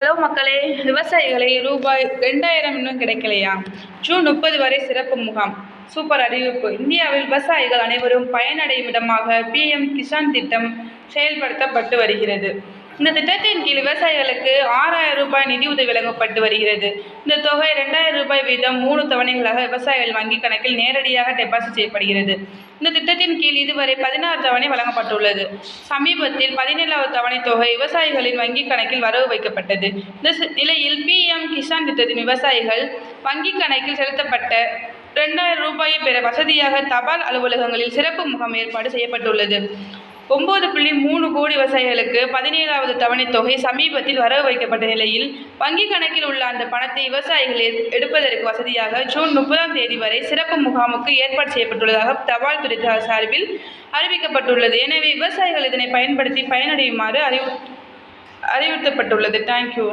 Hello மக்களே, விவசாயிகளே ரூபாய் 2000 இன்னும் கிடைக்கலையா? ஜூன் 30 வரை சிறப்பு முகாம். சூப்பர் அறிவிப்பு! இந்தியாவில் விவசாயிகள் அனைவரும் பயனடையும் விதமாக PM கிசான் திட்டம் செயல்படுத்தப்பட்டு வருகிறது. இந்த திட்டத்தின் கீழ் விவசாயிகளுக்கு 6000 ரூபாய் நிதியுதவி வழங்கப்பட்டு வருகிறது. இந்த தொகை 2000 ரூபாய் வீதம் 3 தவணைகளாக விவசாயிகள் வங்கிக் கணக்கில் நேரடியாக டெபாசிட் செய்யப்படுகிறது. இந்த திட்டத்தின் கீழ் இதுவரை 16 தவணை வழங்கப்பட்டுள்ளது. சமீபத்தில் 17வது தவணை தொகை விவசாயிகளின் வங்கிக் கணக்கில் வரவு வைக்கப்பட்டது. இந்த நிலையில் PM கிசான் திட்டத்தின் விவசாயிகள் வங்கிக் கணக்கில் செலுத்தப்பட்ட 2000 ரூபாயை பெற வசதியாக தபால் அலுவலகங்களில் சிறப்பு முகாம் ஏற்பாடு செய்யப்பட்டுள்ளது. 9.3 கோடி விவசாயிகளுக்கு 17வது தவணை தொகை சமீபத்தில் வரவு வைக்கப்பட்ட நிலையில் வங்கிக் கணக்கில் உள்ள அந்த பணத்தை விவசாயிகள் எடுப்பதற்கு வசதியாக ஜூன் 30ஆம் தேதி வரை சிறப்பு முகாமுக்கு ஏற்பாடு செய்யப்பட்டுள்ளதாக தபால் துறை சார்பில் அறிவிக்கப்பட்டுள்ளது. எனவே விவசாயிகள் இதனை பயன்படுத்தி பயனடையுமாறு அறிவுறுத்தப்பட்டுள்ளது. தேங்க்யூ.